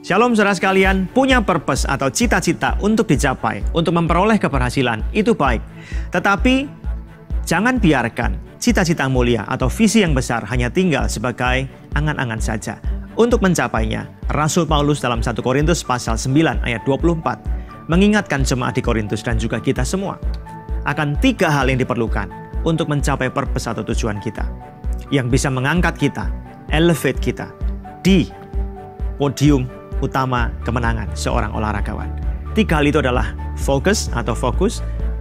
Shalom saudara sekalian, punya purpose atau cita-cita untuk dicapai, untuk memperoleh keberhasilan, itu baik. Tetapi, jangan biarkan cita-cita mulia atau visi yang besar hanya tinggal sebagai angan-angan saja. Untuk mencapainya, Rasul Paulus dalam 1 Korintus pasal 9 ayat 24 mengingatkan jemaat di Korintus dan juga kita semua akan 3 hal yang diperlukan untuk mencapai purpose atau tujuan kita, yang bisa mengangkat kita, elevate kita di podium utama kemenangan seorang olahragawan. 3 hal itu adalah fokus,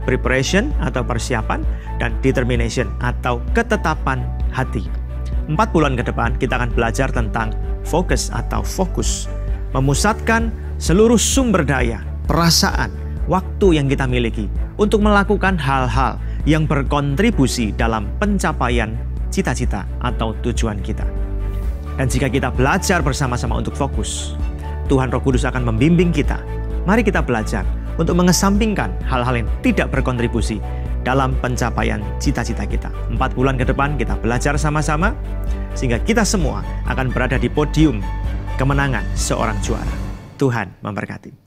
preparation atau persiapan, dan determination atau ketetapan hati. 4 bulan ke depan kita akan belajar tentang fokus, memusatkan seluruh sumber daya, perasaan, waktu yang kita miliki untuk melakukan hal-hal yang berkontribusi dalam pencapaian cita-cita atau tujuan kita. Dan jika kita belajar bersama-sama untuk fokus, Tuhan Roh Kudus akan membimbing kita. Mari kita belajar untuk mengesampingkan hal-hal yang tidak berkontribusi dalam pencapaian cita-cita kita. 4 bulan ke depan kita belajar sama-sama, sehingga kita semua akan berada di podium kemenangan seorang juara. Tuhan memberkati.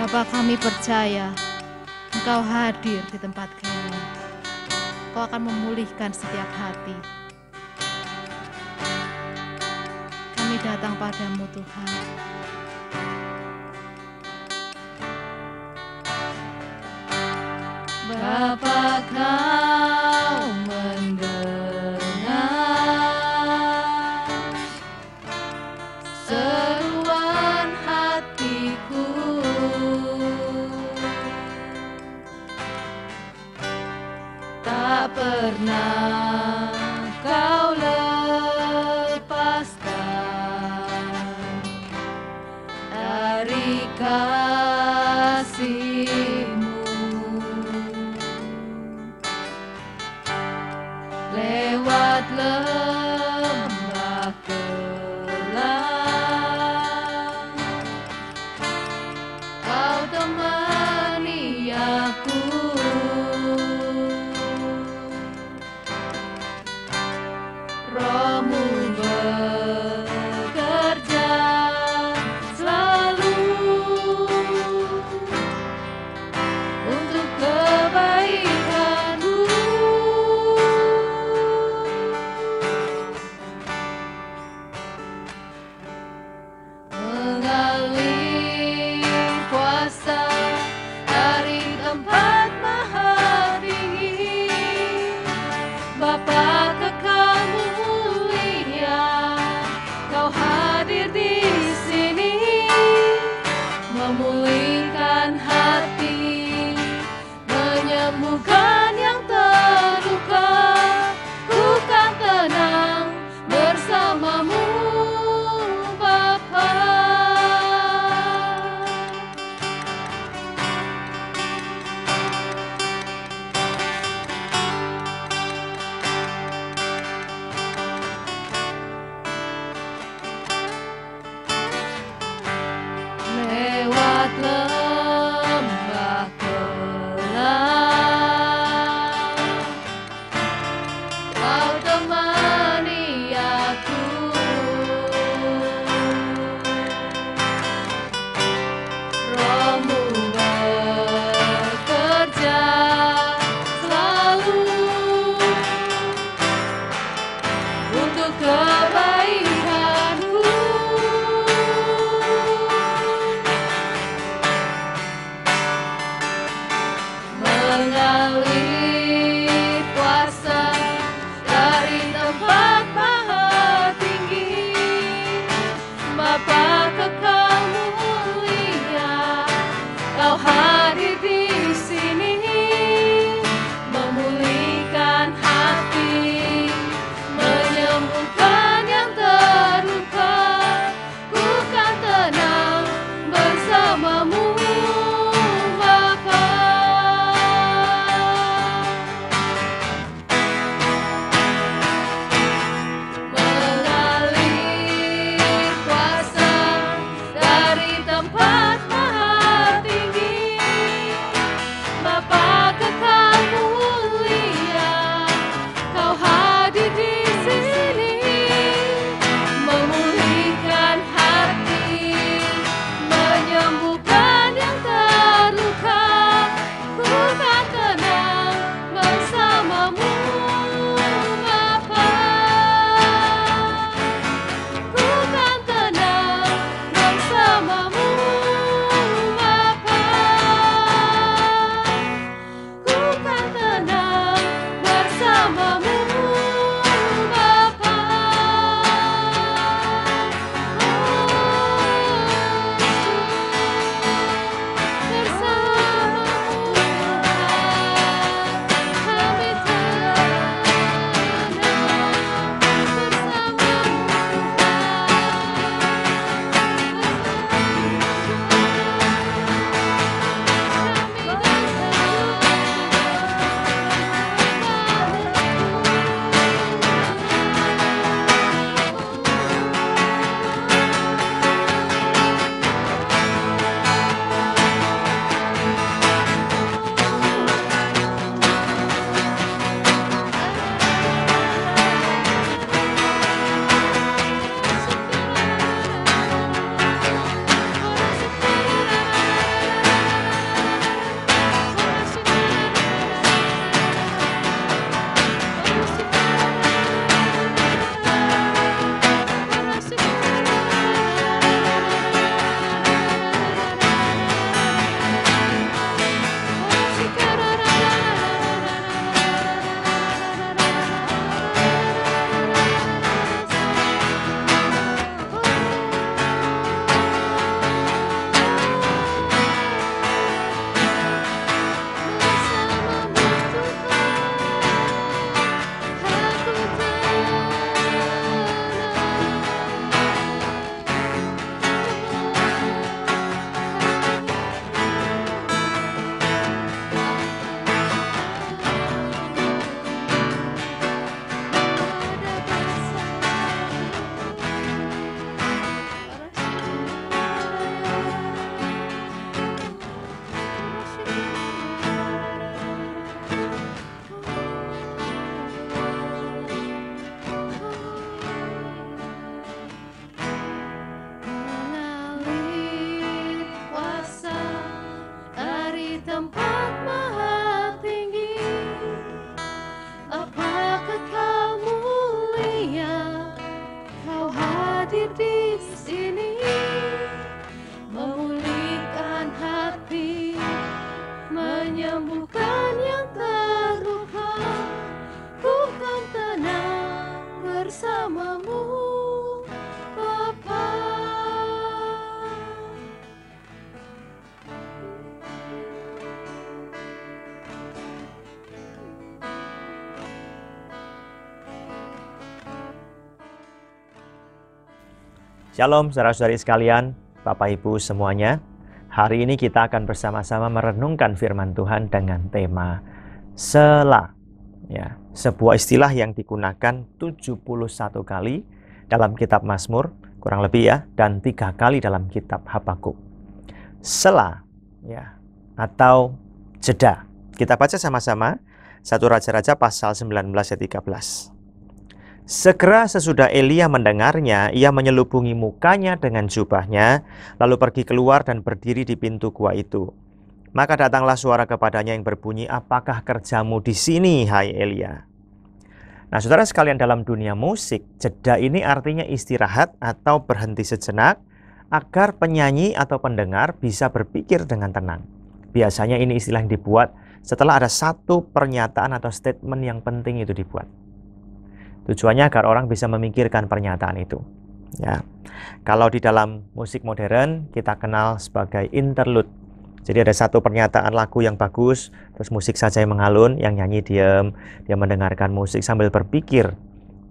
Bapa, kami percaya Engkau hadir di tempat kami. Engkau akan memulihkan setiap hati. Kami datang padamu Tuhan. Bapa, Kau mendengar seruan hatiku. Tak pernah Kau lepaskan dari kasih-Mu. Lewat lembah kelam, Kau temani aku. Roh-Mu bekerja selalu untuk kebaikanku. Mengalir kuasa dari tempat maha tinggi, Bapa kekal mulia, Kau hadir di sini, memulihkan hati, menyembuhkan yang terluka. Ku kan tenang bersama-Mu, Bapa. namamu, Bapa. Shalom saudara-saudari sekalian, Bapak Ibu semuanya. Hari ini kita akan bersama-sama merenungkan firman Tuhan dengan tema sela. Ya, sebuah istilah yang digunakan 71 kali dalam kitab Mazmur, kurang lebih ya, dan 3 kali dalam kitab Habakuk. Sela, ya, atau jeda. Kita baca sama-sama 1 Raja-Raja pasal 19 ayat 13. Segera sesudah Elia mendengarnya, ia menyelubungi mukanya dengan jubahnya, lalu pergi keluar dan berdiri di pintu gua itu. Maka datanglah suara kepadanya yang berbunyi, "Apakah kerjamu di sini, hai Elia?" Nah, saudara sekalian, dalam dunia musik, jeda ini artinya istirahat atau berhenti sejenak agar penyanyi atau pendengar bisa berpikir dengan tenang. Biasanya ini istilah yang dibuat setelah ada satu pernyataan atau statement yang penting itu dibuat. Tujuannya agar orang bisa memikirkan pernyataan itu. Ya, kalau di dalam musik modern kita kenal sebagai interlude. Jadi ada satu pernyataan lagu yang bagus, terus musik saja yang mengalun, yang nyanyi diam, dia mendengarkan musik sambil berpikir.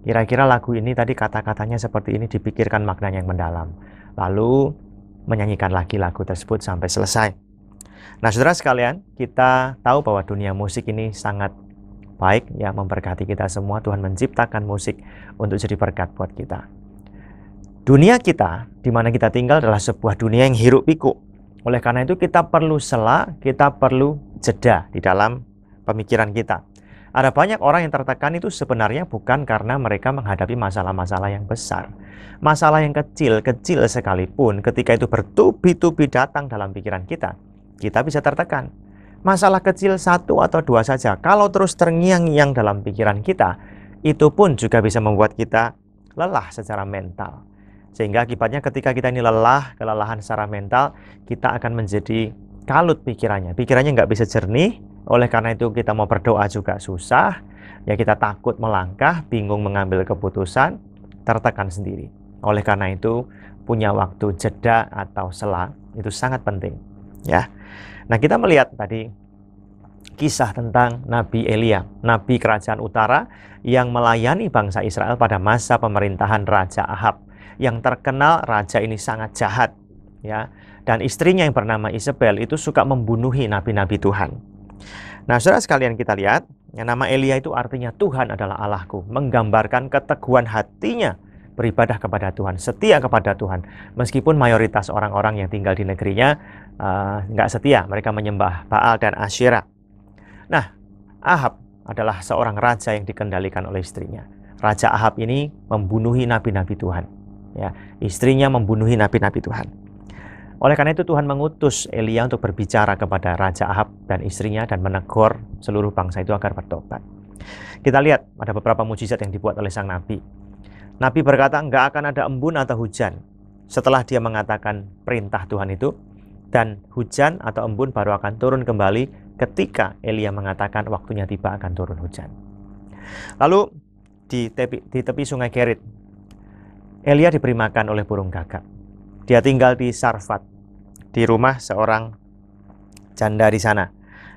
Kira-kira lagu ini tadi kata-katanya seperti ini, dipikirkan maknanya yang mendalam. Lalu menyanyikan lagi lagu tersebut sampai selesai. Nah, saudara sekalian, kita tahu bahwa dunia musik ini sangat baik, ya, memberkati kita semua. Tuhan menciptakan musik untuk jadi berkat buat kita. Dunia kita, di mana kita tinggal, adalah sebuah dunia yang hiruk pikuk. Oleh karena itu kita perlu sela, kita perlu jeda di dalam pemikiran kita. Ada banyak orang yang tertekan itu sebenarnya bukan karena mereka menghadapi masalah-masalah yang besar. Masalah yang kecil-kecil sekalipun, ketika itu bertubi-tubi datang dalam pikiran kita bisa tertekan. Masalah kecil 1 atau 2 saja, kalau terus terngiang-ngiang dalam pikiran kita, itu pun juga bisa membuat kita lelah secara mental. Sehingga akibatnya ketika kita ini lelah, kelelahan secara mental, kita akan menjadi kalut pikirannya. Pikirannya nggak bisa jernih, oleh karena itu kita mau berdoa juga susah, ya kita takut melangkah, bingung mengambil keputusan, tertekan sendiri. Oleh karena itu, punya waktu jeda atau sela, itu sangat penting. Ya. Nah, kita melihat tadi kisah tentang Nabi Elia, Nabi Kerajaan Utara yang melayani bangsa Israel pada masa pemerintahan Raja Ahab. Yang terkenal raja ini sangat jahat, ya. Dan istrinya yang bernama Isabel itu suka membunuhi nabi-nabi Tuhan. Nah, saudara sekalian, kita lihat, yang nama Elia itu artinya Tuhan adalah Allahku, menggambarkan keteguhan hatinya beribadah kepada Tuhan, setia kepada Tuhan. Meskipun mayoritas orang-orang yang tinggal di negerinya nggak setia, mereka menyembah Baal dan Asyera. Nah, Ahab adalah seorang raja yang dikendalikan oleh istrinya. Raja Ahab ini membunuhi nabi-nabi Tuhan. Ya, istrinya membunuhi nabi-nabi Tuhan. Oleh karena itu Tuhan mengutus Elia untuk berbicara kepada Raja Ahab dan istrinya dan menegur seluruh bangsa itu agar bertobat. Kita lihat ada beberapa mujizat yang dibuat oleh sang nabi. Nabi berkata nggak akan ada embun atau hujan setelah dia mengatakan perintah Tuhan itu, dan hujan atau embun baru akan turun kembali ketika Elia mengatakan waktunya tiba akan turun hujan. Lalu di tepi sungai Kerit, Elia diberi makan oleh burung gagak. Dia tinggal di Sarfat, di rumah seorang janda di sana.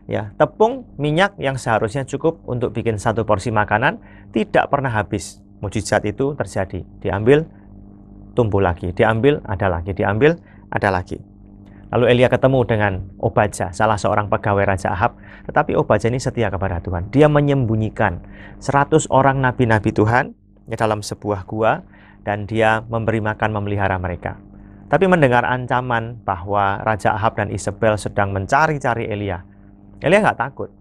Ya, tepung minyak yang seharusnya cukup untuk bikin 1 porsi makanan tidak pernah habis. Mujizat itu terjadi. Diambil, tumbuh lagi. Diambil, ada lagi. Diambil, ada lagi. Lalu Elia ketemu dengan Obadja, salah seorang pegawai Raja Ahab. Tetapi Obadja ini setia kepada Tuhan. Dia menyembunyikan 100 orang nabi-nabi Tuhan ya, dalam sebuah gua, dan dia memberi makan, memelihara mereka. Tapi mendengar ancaman bahwa Raja Ahab dan Isabel sedang mencari-cari Elia, Elia nggak takut.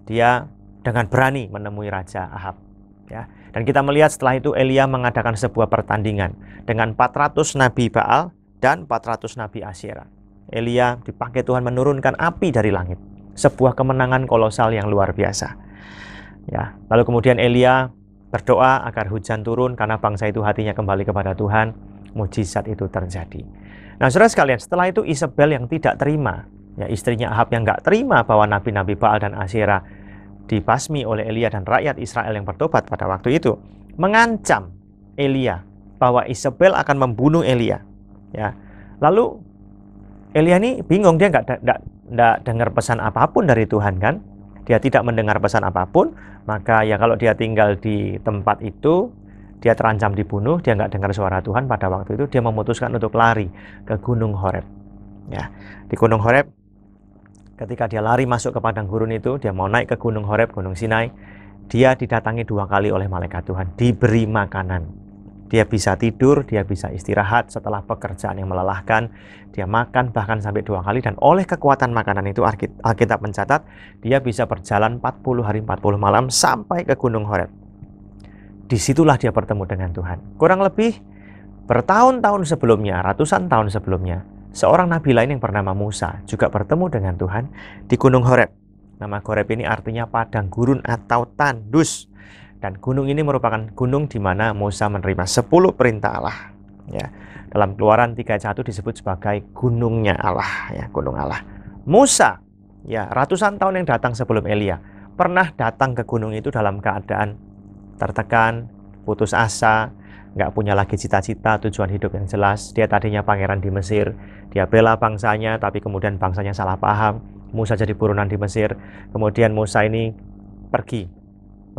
Dia dengan berani menemui Raja Ahab. Ya. Dan kita melihat setelah itu Elia mengadakan sebuah pertandingan dengan 400 nabi Baal dan 400 nabi Asyera. Elia dipakai Tuhan menurunkan api dari langit. Sebuah kemenangan kolosal yang luar biasa. Ya, lalu kemudian Elia berdoa agar hujan turun karena bangsa itu hatinya kembali kepada Tuhan. Mujizat itu terjadi. Nah, saudara sekalian, setelah itu Isabel yang tidak terima, ya, istrinya Ahab yang nggak terima bahwa nabi-nabi Baal dan Asyera dibasmi oleh Elia dan rakyat Israel yang bertobat pada waktu itu, mengancam Elia bahwa Isabel akan membunuh Elia. Ya, lalu Elia ini bingung, dia nggak dengar pesan apapun dari Tuhan kan? Dia tidak mendengar pesan apapun, maka ya kalau dia tinggal di tempat itu, dia terancam dibunuh, dia nggak dengar suara Tuhan pada waktu itu, dia memutuskan untuk lari ke Gunung Horeb. Ya, di Gunung Horeb, ketika dia lari masuk ke padang gurun itu, dia mau naik ke Gunung Horeb, Gunung Sinai, dia didatangi 2 kali oleh malaikat Tuhan, diberi makanan. Dia bisa tidur, dia bisa istirahat setelah pekerjaan yang melelahkan. Dia makan bahkan sampai 2 kali, dan oleh kekuatan makanan itu Alkitab mencatat dia bisa berjalan 40 hari 40 malam sampai ke Gunung Horeb. Disitulah dia bertemu dengan Tuhan. Kurang lebih bertahun-tahun sebelumnya, ratusan tahun sebelumnya, seorang nabi lain yang bernama Musa juga bertemu dengan Tuhan di Gunung Horeb. Nama Horeb ini artinya padang gurun atau tandus. Dan gunung ini merupakan gunung di mana Musa menerima 10 perintah Allah. Ya, dalam Keluaran 3:1 disebut sebagai gunungnya Allah, ya, gunung Allah. Musa, ya, ratusan tahun yang datang sebelum Elia, pernah datang ke gunung itu dalam keadaan tertekan, putus asa, nggak punya lagi cita-cita, tujuan hidup yang jelas. Dia tadinya pangeran di Mesir, dia bela bangsanya, tapi kemudian bangsanya salah paham. Musa jadi buronan di Mesir. Kemudian Musa ini pergi,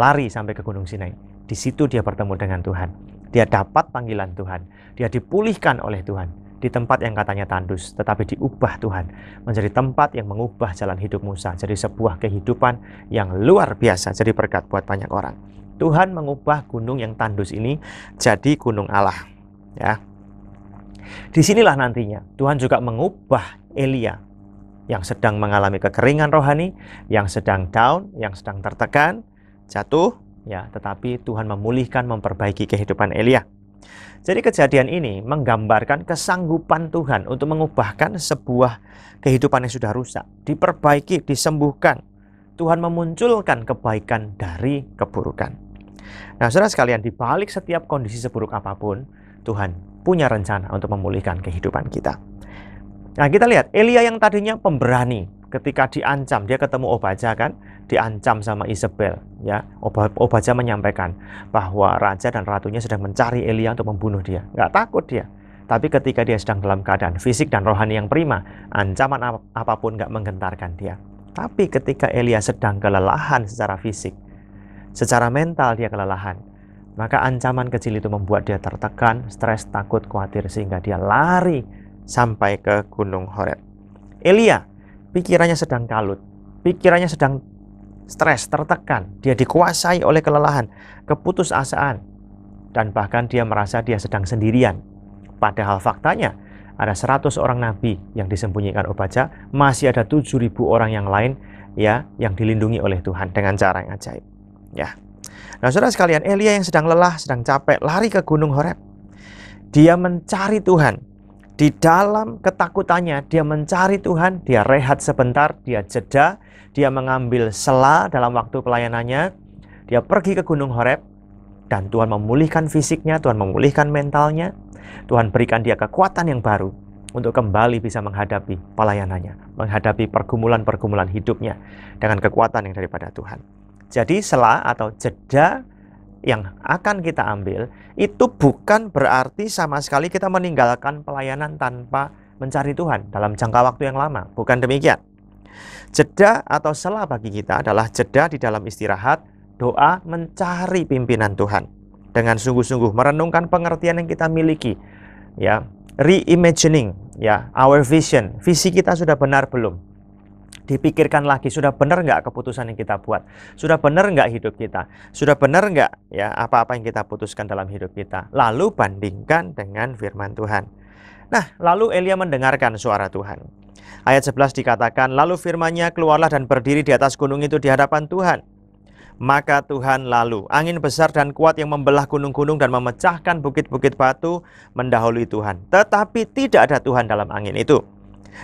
lari sampai ke Gunung Sinai. Di situ dia bertemu dengan Tuhan. Dia dapat panggilan Tuhan. Dia dipulihkan oleh Tuhan. Di tempat yang katanya tandus, tetapi diubah Tuhan menjadi tempat yang mengubah jalan hidup Musa. Jadi sebuah kehidupan yang luar biasa. Jadi berkat buat banyak orang. Tuhan mengubah gunung yang tandus ini jadi gunung Allah. Ya. Disinilah nantinya Tuhan juga mengubah Elia yang sedang mengalami kekeringan rohani, yang sedang down, yang sedang tertekan, jatuh, ya, tetapi Tuhan memulihkan, memperbaiki kehidupan Elia. Jadi kejadian ini menggambarkan kesanggupan Tuhan untuk mengubahkan sebuah kehidupan yang sudah rusak, diperbaiki, disembuhkan. Tuhan memunculkan kebaikan dari keburukan. Nah, saudara sekalian, di balik setiap kondisi seburuk apapun, Tuhan punya rencana untuk memulihkan kehidupan kita. Nah, kita lihat Elia yang tadinya pemberani, ketika diancam, dia ketemu Obadja kan, diancam sama Isabel, ya. Obadja menyampaikan bahwa raja dan ratunya sedang mencari Elia untuk membunuh dia. Nggak takut dia. Tapi ketika dia sedang dalam keadaan fisik dan rohani yang prima, ancaman apapun nggak menggentarkan dia. Tapi ketika Elia sedang kelelahan secara fisik, secara mental dia kelelahan, maka ancaman kecil itu membuat dia tertekan, stres, takut, khawatir, sehingga dia lari sampai ke Gunung Horeb. Elia, pikirannya sedang kalut, pikirannya sedang stres, tertekan, dia dikuasai oleh kelelahan, keputusasaan, dan bahkan dia merasa dia sedang sendirian. Padahal faktanya ada 100 orang nabi yang disembunyikan Obadja, masih ada 7.000 orang yang lain, ya, yang dilindungi oleh Tuhan dengan cara yang ajaib. Ya. Nah, saudara sekalian, Elia yang sedang lelah, sedang capek, lari ke Gunung Horeb. Dia mencari Tuhan. Di dalam ketakutannya, dia mencari Tuhan, dia rehat sebentar, dia jeda, dia mengambil sela dalam waktu pelayanannya, dia pergi ke Gunung Horeb, dan Tuhan memulihkan fisiknya, Tuhan memulihkan mentalnya, Tuhan berikan dia kekuatan yang baru untuk kembali bisa menghadapi pelayanannya, menghadapi pergumulan-pergumulan hidupnya dengan kekuatan yang daripada Tuhan. Jadi sela atau jeda yang akan kita ambil itu bukan berarti sama sekali kita meninggalkan pelayanan tanpa mencari Tuhan dalam jangka waktu yang lama. Bukan demikian. Jeda atau sela bagi kita adalah jeda di dalam istirahat, doa, mencari pimpinan Tuhan dengan sungguh-sungguh, merenungkan pengertian yang kita miliki, ya, reimagining, ya, our vision, visi kita sudah benar belum? Dipikirkan lagi, sudah benar nggak keputusan yang kita buat? Sudah benar nggak hidup kita? Sudah benar nggak, ya, apa-apa yang kita putuskan dalam hidup kita? Lalu bandingkan dengan firman Tuhan. Nah, lalu Elia mendengarkan suara Tuhan. Ayat 11 dikatakan, lalu firman-Nya keluarlah dan berdiri di atas gunung itu di hadapan Tuhan. Maka Tuhan lalu, angin besar dan kuat yang membelah gunung-gunung dan memecahkan bukit-bukit batu mendahului Tuhan. Tetapi tidak ada Tuhan dalam angin itu.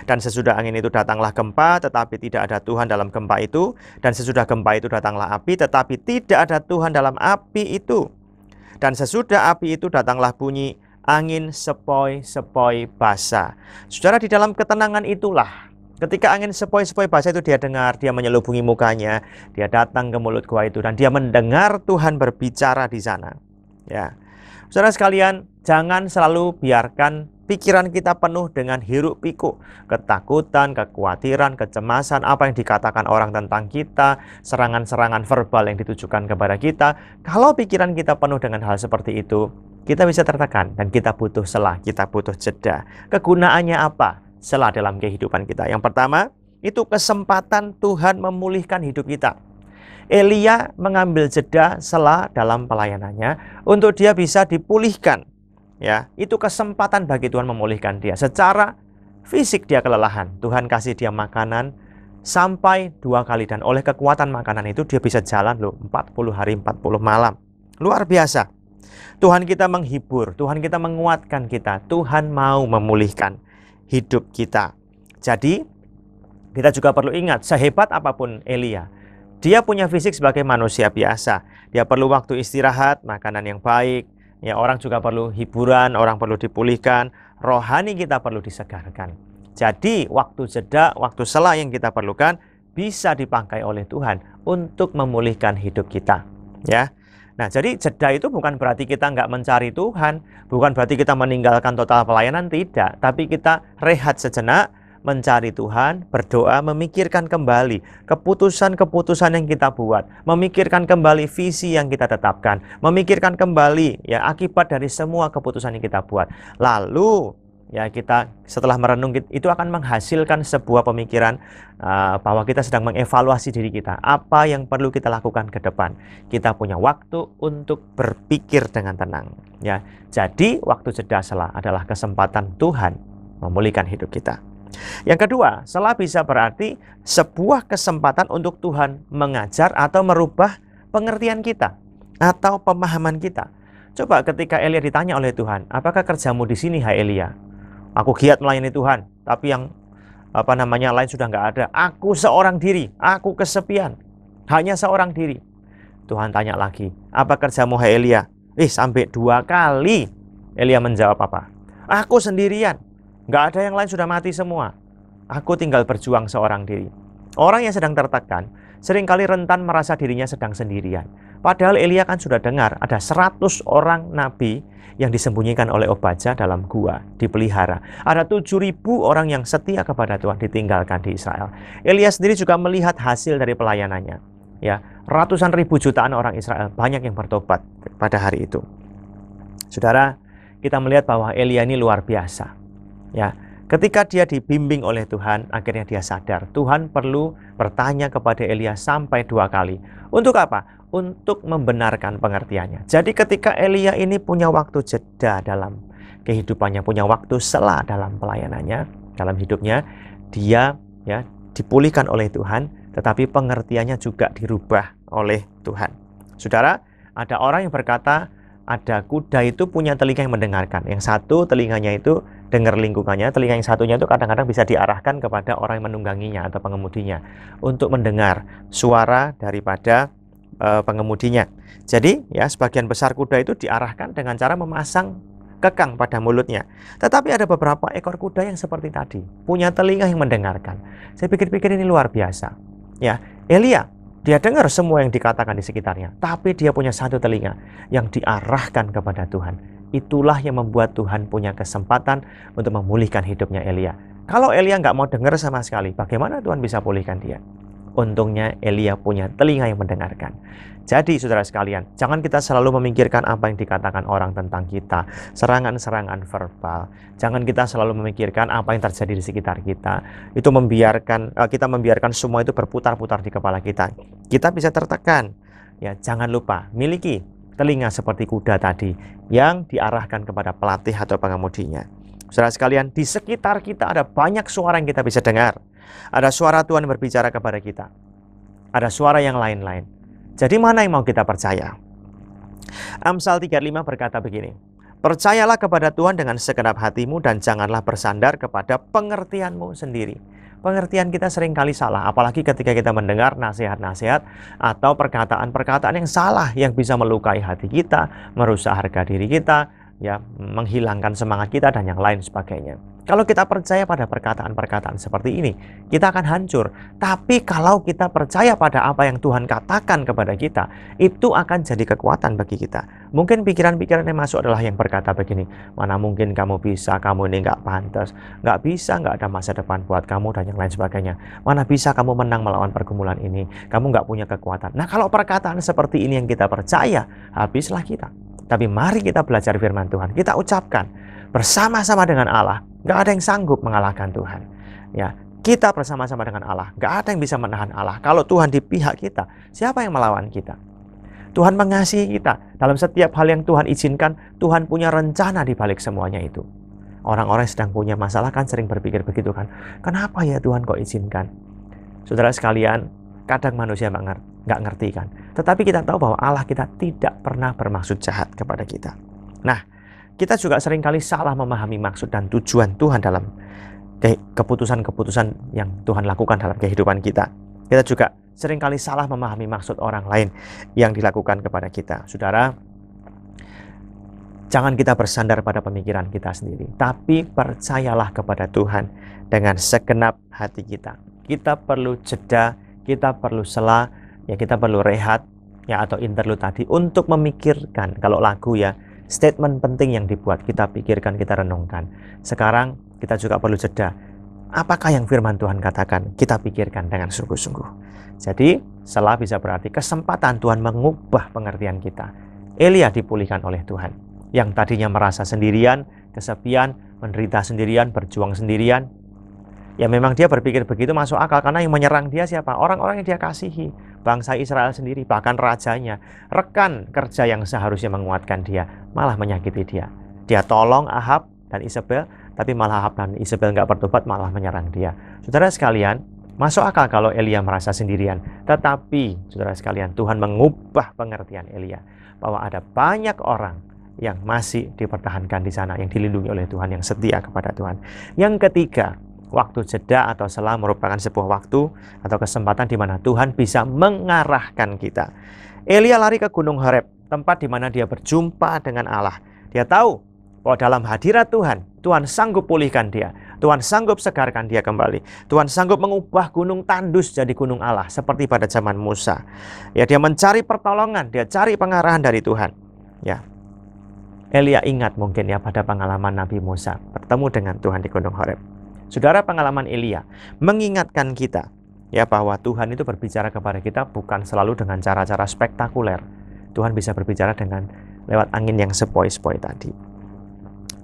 Dan sesudah angin itu datanglah gempa, tetapi tidak ada Tuhan dalam gempa itu. Dan sesudah gempa itu datanglah api, tetapi tidak ada Tuhan dalam api itu. Dan sesudah api itu datanglah bunyi angin sepoi-sepoi basah. Saudara, di dalam ketenangan itulah, ketika angin sepoi-sepoi basah itu dia dengar, dia menyelubungi mukanya, dia datang ke mulut gua itu, dan dia mendengar Tuhan berbicara di sana. Ya, Saudara sekalian, jangan selalu biarkan pikiran kita penuh dengan hiruk pikuk, ketakutan, kekhawatiran, kecemasan, apa yang dikatakan orang tentang kita, serangan-serangan verbal yang ditujukan kepada kita. Kalau pikiran kita penuh dengan hal seperti itu, kita bisa tertekan dan kita butuh selah, kita butuh jeda. Kegunaannya apa? Selah dalam kehidupan kita. Yang pertama, itu kesempatan Tuhan memulihkan hidup kita. Elia mengambil jeda selah dalam pelayanannya untuk dia bisa dipulihkan. Ya, itu kesempatan bagi Tuhan memulihkan dia. Secara fisik dia kelelahan, Tuhan kasih dia makanan sampai 2 kali, dan oleh kekuatan makanan itu dia bisa jalan loh 40 hari 40 malam. Luar biasa. Tuhan kita menghibur, Tuhan kita menguatkan kita, Tuhan mau memulihkan hidup kita. Jadi kita juga perlu ingat, sehebat apapun Elia, dia punya fisik sebagai manusia biasa. Dia perlu waktu istirahat, makanan yang baik. Ya, orang juga perlu hiburan, orang perlu dipulihkan, rohani kita perlu disegarkan. Jadi, waktu jeda, waktu selah yang kita perlukan bisa dipakai oleh Tuhan untuk memulihkan hidup kita. Ya. Nah, jadi jeda itu bukan berarti kita nggak mencari Tuhan, bukan berarti kita meninggalkan total pelayanan, tidak. Tapi kita rehat sejenak, mencari Tuhan, berdoa, memikirkan kembali keputusan-keputusan yang kita buat, memikirkan kembali visi yang kita tetapkan, memikirkan kembali ya akibat dari semua keputusan yang kita buat. Lalu ya kita setelah merenung itu akan menghasilkan sebuah pemikiran bahwa kita sedang mengevaluasi diri kita, apa yang perlu kita lakukan ke depan. Kita punya waktu untuk berpikir dengan tenang. Ya, jadi waktu jeda selah adalah kesempatan Tuhan memulihkan hidup kita. Yang kedua, selah bisa berarti sebuah kesempatan untuk Tuhan mengajar atau merubah pengertian kita atau pemahaman kita. Coba ketika Elia ditanya oleh Tuhan, apakah kerjamu di sini, hai Elia? Aku giat melayani Tuhan, tapi yang lain sudah nggak ada. Aku seorang diri, aku kesepian, hanya seorang diri. Tuhan tanya lagi, apa kerjamu, hai Elia? Sampai 2 kali Elia menjawab apa? Aku sendirian. Nggak ada yang lain, sudah mati semua. Aku tinggal berjuang seorang diri. Orang yang sedang tertekan seringkali rentan merasa dirinya sedang sendirian. Padahal Elia kan sudah dengar ada 100 orang nabi yang disembunyikan oleh Obadja dalam gua, dipelihara. Ada 7.000 orang yang setia kepada Tuhan ditinggalkan di Israel. Elia sendiri juga melihat hasil dari pelayanannya. Ya, ratusan ribu jutaan orang Israel banyak yang bertobat pada hari itu. Saudara, kita melihat bahwa Elia ini luar biasa. Ya, ketika dia dibimbing oleh Tuhan, akhirnya dia sadar Tuhan perlu bertanya kepada Elia sampai 2 kali. Untuk apa? Untuk membenarkan pengertiannya. Jadi ketika Elia ini punya waktu jeda dalam kehidupannya, punya waktu selah dalam pelayanannya, dalam hidupnya, dia ya dipulihkan oleh Tuhan, tetapi pengertiannya juga dirubah oleh Tuhan. Saudara, ada orang yang berkata, ada kuda itu punya telinga yang mendengarkan. Yang satu telinganya itu dengar lingkungannya, telinga yang satunya itu kadang-kadang bisa diarahkan kepada orang yang menungganginya atau pengemudinya untuk mendengar suara daripada pengemudinya. Jadi ya sebagian besar kuda itu diarahkan dengan cara memasang kekang pada mulutnya. Tetapi ada beberapa ekor kuda yang seperti tadi, punya telinga yang mendengarkan. Saya pikir-pikir ini luar biasa. Ya, Elia dia dengar semua yang dikatakan di sekitarnya, tapi dia punya satu telinga yang diarahkan kepada Tuhan. Itulah yang membuat Tuhan punya kesempatan untuk memulihkan hidupnya Elia. Kalau Elia nggak mau dengar sama sekali, bagaimana Tuhan bisa pulihkan dia? Untungnya Elia punya telinga yang mendengarkan. Jadi saudara sekalian, jangan kita selalu memikirkan apa yang dikatakan orang tentang kita, serangan-serangan verbal. Jangan kita selalu memikirkan apa yang terjadi di sekitar kita. Itu kita membiarkan semua itu berputar-putar di kepala kita. Kita bisa tertekan. Ya, jangan lupa miliki telinga seperti kuda tadi yang diarahkan kepada pelatih atau pengemudinya. Saudara sekalian, di sekitar kita ada banyak suara yang kita bisa dengar. Ada suara Tuhan berbicara kepada kita. Ada suara yang lain-lain. Jadi mana yang mau kita percaya? Amsal 35 berkata begini, percayalah kepada Tuhan dengan segenap hatimu dan janganlah bersandar kepada pengertianmu sendiri. Pengertian kita seringkali salah, apalagi ketika kita mendengar nasihat-nasihat atau perkataan-perkataan yang salah yang bisa melukai hati kita, merusak harga diri kita, ya, menghilangkan semangat kita dan yang lain sebagainya. Kalau kita percaya pada perkataan-perkataan seperti ini, kita akan hancur. Tapi kalau kita percaya pada apa yang Tuhan katakan kepada kita, itu akan jadi kekuatan bagi kita. Mungkin pikiran-pikiran yang masuk adalah yang berkata begini, mana mungkin kamu bisa, kamu ini nggak pantas, nggak bisa, nggak ada masa depan buat kamu, dan yang lain sebagainya. Mana bisa kamu menang melawan pergumulan ini, kamu nggak punya kekuatan. Nah, kalau perkataan seperti ini yang kita percaya, habislah kita. Tapi mari kita belajar firman Tuhan, kita ucapkan bersama-sama dengan Allah. Nggak ada yang sanggup mengalahkan Tuhan. Ya, kita bersama-sama dengan Allah. Nggak ada yang bisa menahan Allah. Kalau Tuhan di pihak kita, siapa yang melawan kita? Tuhan mengasihi kita. Dalam setiap hal yang Tuhan izinkan, Tuhan punya rencana di balik semuanya itu. Orang-orang yang sedang punya masalah kan sering berpikir begitu kan. Kenapa ya Tuhan kok izinkan? Saudara sekalian, kadang manusia nggak ngerti kan. Tetapi kita tahu bahwa Allah kita tidak pernah bermaksud jahat kepada kita. Nah, kita juga seringkali salah memahami maksud dan tujuan Tuhan dalam keputusan-keputusan yang Tuhan lakukan dalam kehidupan kita. Kita juga seringkali salah memahami maksud orang lain yang dilakukan kepada kita. Saudara, jangan kita bersandar pada pemikiran kita sendiri, tapi percayalah kepada Tuhan dengan segenap hati kita. Kita perlu jeda, kita perlu sela, ya kita perlu rehat, ya atau interlude tadi untuk memikirkan. Kalau lagu ya, statement penting yang dibuat, kita pikirkan, kita renungkan. Sekarang kita juga perlu jeda. Apakah yang firman Tuhan katakan? Kita pikirkan dengan sungguh-sungguh. Jadi, sela bisa berarti kesempatan Tuhan mengubah pengertian kita. Elia dipulihkan oleh Tuhan. Yang tadinya merasa sendirian, kesepian, menderita sendirian, berjuang sendirian. Ya memang dia berpikir begitu masuk akal, karena yang menyerang dia siapa? Orang-orang yang dia kasihi. Bangsa Israel sendiri, bahkan rajanya, rekan kerja yang seharusnya menguatkan dia, malah menyakiti dia. Dia tolong Ahab dan Isabel, tapi malah Ahab dan Isabel nggak bertobat, malah menyerang dia. Saudara sekalian, masuk akal kalau Elia merasa sendirian. Tetapi, saudara sekalian, Tuhan mengubah pengertian Elia, bahwa ada banyak orang yang masih dipertahankan di sana, yang dilindungi oleh Tuhan, yang setia kepada Tuhan. Yang ketiga, waktu jeda atau sela merupakan sebuah waktu atau kesempatan di mana Tuhan bisa mengarahkan kita. Elia lari ke Gunung Horeb, tempat di mana dia berjumpa dengan Allah. Dia tahu bahwa dalam hadirat Tuhan, Tuhan sanggup pulihkan dia. Tuhan sanggup segarkan dia kembali. Tuhan sanggup mengubah gunung tandus jadi gunung Allah, seperti pada zaman Musa. Ya, dia mencari pertolongan, dia cari pengarahan dari Tuhan. Ya, Elia ingat mungkin ya pada pengalaman Nabi Musa bertemu dengan Tuhan di Gunung Horeb. Saudara, pengalaman Elia mengingatkan kita ya bahwa Tuhan itu berbicara kepada kita bukan selalu dengan cara-cara spektakuler. Tuhan bisa berbicara dengan lewat angin yang sepoi-sepoi tadi.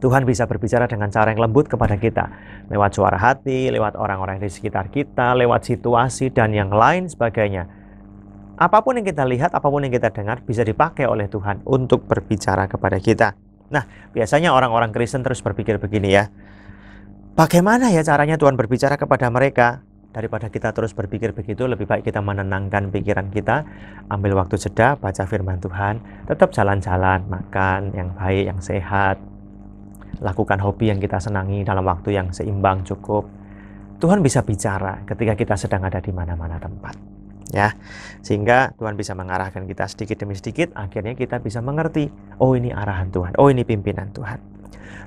Tuhan bisa berbicara dengan cara yang lembut kepada kita, lewat suara hati, lewat orang-orang di sekitar kita, lewat situasi dan yang lain sebagainya. Apapun yang kita lihat, apapun yang kita dengar bisa dipakai oleh Tuhan untuk berbicara kepada kita. Nah, biasanya orang-orang Kristen terus berpikir begini ya, bagaimana ya caranya Tuhan berbicara kepada mereka? Daripada kita terus berpikir begitu, lebih baik kita menenangkan pikiran kita, ambil waktu jeda, baca firman Tuhan, tetap jalan-jalan, makan yang baik, yang sehat, lakukan hobi yang kita senangi dalam waktu yang seimbang, cukup. Tuhan bisa bicara ketika kita sedang ada di mana-mana tempat. Ya, sehingga Tuhan bisa mengarahkan kita sedikit demi sedikit, akhirnya kita bisa mengerti, oh ini arahan Tuhan, oh ini pimpinan Tuhan.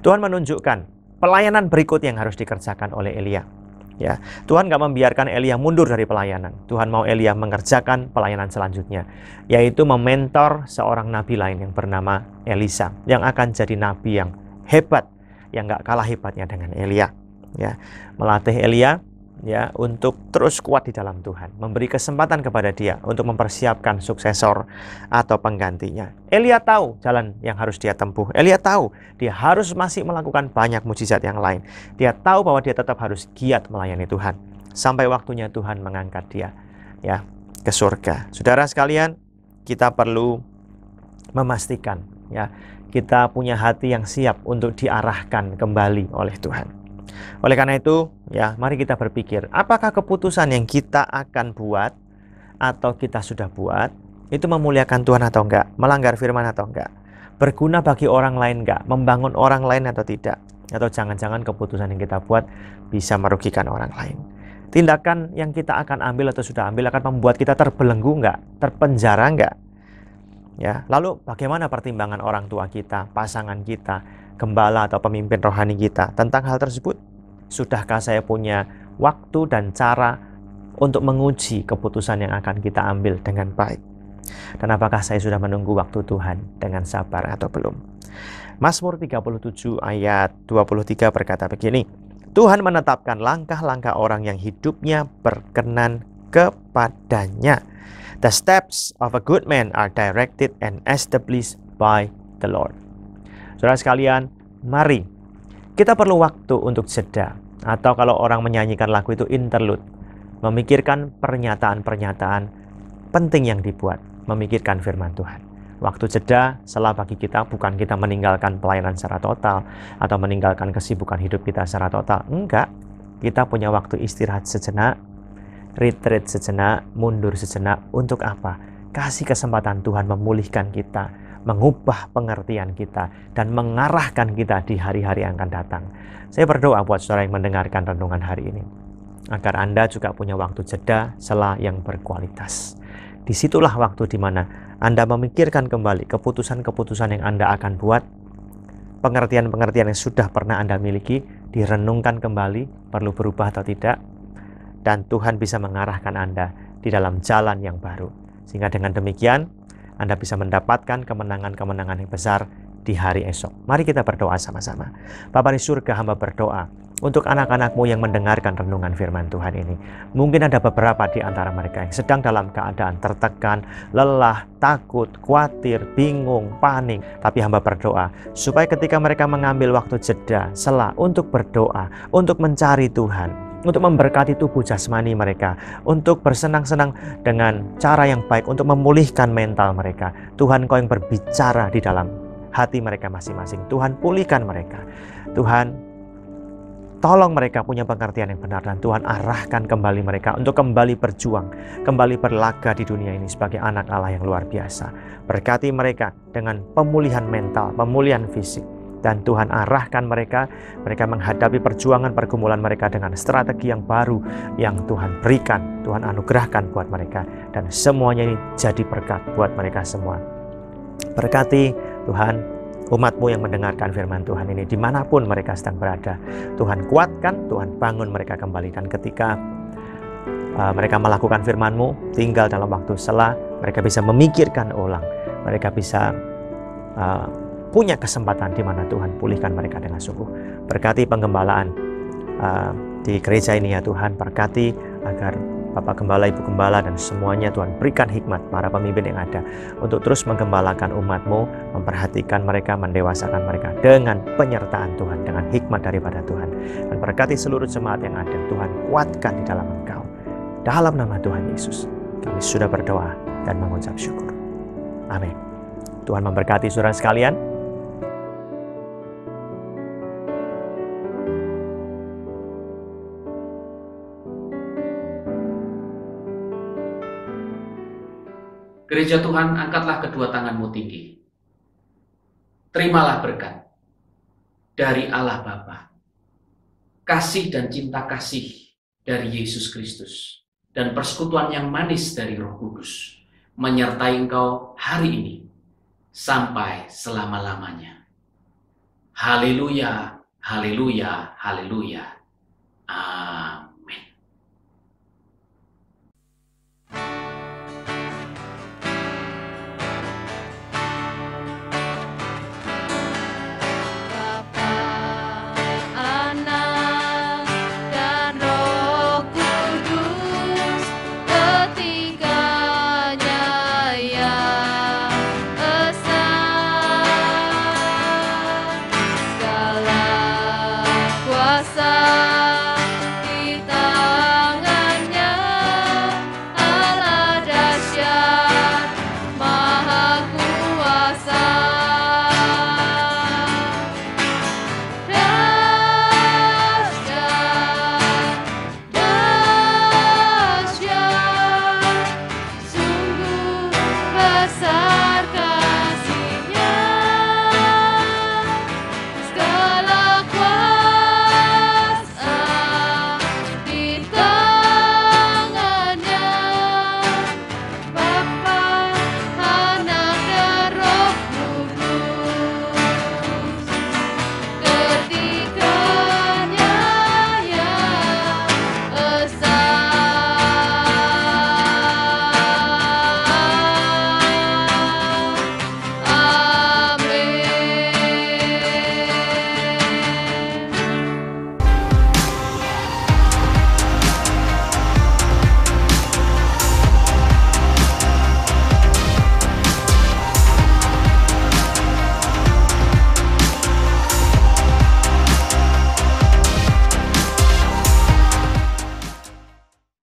Tuhan menunjukkan pelayanan berikut yang harus dikerjakan oleh Elia. Ya, Tuhan gak membiarkan Elia mundur dari pelayanan. Tuhan mau Elia mengerjakan pelayanan selanjutnya, yaitu mementor seorang nabi lain yang bernama Elisa, yang akan jadi nabi yang hebat, yang gak kalah hebatnya dengan Elia. Ya, melatih Elia ya untuk terus kuat di dalam Tuhan, memberi kesempatan kepada dia untuk mempersiapkan suksesor atau penggantinya. Elia tahu jalan yang harus dia tempuh. Elia tahu dia harus masih melakukan banyak mukjizat yang lain. Dia tahu bahwa dia tetap harus giat melayani Tuhan sampai waktunya Tuhan mengangkat dia ya ke surga. Saudara sekalian, kita perlu memastikan ya kita punya hati yang siap untuk diarahkan kembali oleh Tuhan. Oleh karena itu, ya, mari kita berpikir, apakah keputusan yang kita akan buat atau kita sudah buat itu memuliakan Tuhan atau enggak, melanggar firman atau enggak, berguna bagi orang lain enggak, membangun orang lain atau tidak, atau jangan-jangan keputusan yang kita buat bisa merugikan orang lain. Tindakan yang kita akan ambil atau sudah ambil akan membuat kita terbelenggu enggak, terpenjara enggak. Ya, lalu bagaimana pertimbangan orang tua kita, pasangan kita, gembala atau pemimpin rohani kita tentang hal tersebut? Sudahkah saya punya waktu dan cara untuk menguji keputusan yang akan kita ambil dengan baik? Dan apakah saya sudah menunggu waktu Tuhan dengan sabar atau belum? Mazmur 37 ayat 23 berkata begini, Tuhan menetapkan langkah-langkah orang yang hidupnya berkenan kepadanya. The steps of a good man are directed and established by the Lord. Saudara sekalian, mari kita perlu waktu untuk jeda, atau kalau orang menyanyikan lagu itu interlude, memikirkan pernyataan-pernyataan penting yang dibuat, memikirkan firman Tuhan. Waktu jeda salah bagi kita bukan kita meninggalkan pelayanan secara total atau meninggalkan kesibukan hidup kita secara total. Enggak, kita punya waktu istirahat sejenak, retreat sejenak, mundur sejenak. Untuk apa? Kasih kesempatan Tuhan memulihkan kita, mengubah pengertian kita, dan mengarahkan kita di hari-hari yang akan datang. Saya berdoa buat saudara yang mendengarkan renungan hari ini, agar Anda juga punya waktu jeda sela yang berkualitas. Disitulah waktu di mana Anda memikirkan kembali keputusan-keputusan yang Anda akan buat, pengertian-pengertian yang sudah pernah Anda miliki, direnungkan kembali, perlu berubah atau tidak, dan Tuhan bisa mengarahkan Anda di dalam jalan yang baru. Sehingga dengan demikian, Anda bisa mendapatkan kemenangan-kemenangan yang besar di hari esok. Mari kita berdoa sama-sama. Bapa di surga, hamba berdoa untuk anak-anak-Mu yang mendengarkan renungan firman Tuhan ini. Mungkin ada beberapa di antara mereka yang sedang dalam keadaan tertekan, lelah, takut, khawatir, bingung, panik. Tapi hamba berdoa supaya ketika mereka mengambil waktu jeda, sela untuk berdoa, untuk mencari Tuhan, untuk memberkati tubuh jasmani mereka, untuk bersenang-senang dengan cara yang baik, untuk memulihkan mental mereka. Tuhan, Kau yang berbicara di dalam hati mereka masing-masing. Tuhan, pulihkan mereka. Tuhan, tolong mereka punya pengertian yang benar, dan Tuhan arahkan kembali mereka untuk kembali berjuang, kembali berlaga di dunia ini sebagai anak Allah yang luar biasa. Berkati mereka dengan pemulihan mental, pemulihan fisik, dan Tuhan arahkan mereka menghadapi perjuangan pergumulan mereka dengan strategi yang baru yang Tuhan berikan, Tuhan anugerahkan buat mereka, dan semuanya ini jadi berkat buat mereka semua. Berkati Tuhan umat-Mu yang mendengarkan firman Tuhan ini dimanapun mereka sedang berada. Tuhan kuatkan, Tuhan bangun mereka kembali, dan ketika mereka melakukan firman-Mu, tinggal dalam waktu sela, mereka bisa memikirkan ulang, mereka bisa punya kesempatan di mana Tuhan pulihkan mereka dengan sungguh. Berkati penggembalaan di gereja ini ya Tuhan, berkati agar Bapak Gembala, Ibu Gembala, dan semuanya Tuhan berikan hikmat para pemimpin yang ada untuk terus menggembalakan umat-Mu, memperhatikan mereka, mendewasakan mereka dengan penyertaan Tuhan, dengan hikmat daripada Tuhan. Dan berkati seluruh jemaat yang ada, Tuhan kuatkan di dalam Engkau. Dalam nama Tuhan Yesus, kami sudah berdoa dan mengucap syukur. Amin. Tuhan memberkati saudara sekalian. Gereja Tuhan, angkatlah kedua tanganmu tinggi. Terimalah berkat dari Allah Bapa, kasih dan cinta kasih dari Yesus Kristus, dan persekutuan yang manis dari Roh Kudus menyertai engkau hari ini sampai selama-lamanya. Haleluya, haleluya, haleluya. Amin.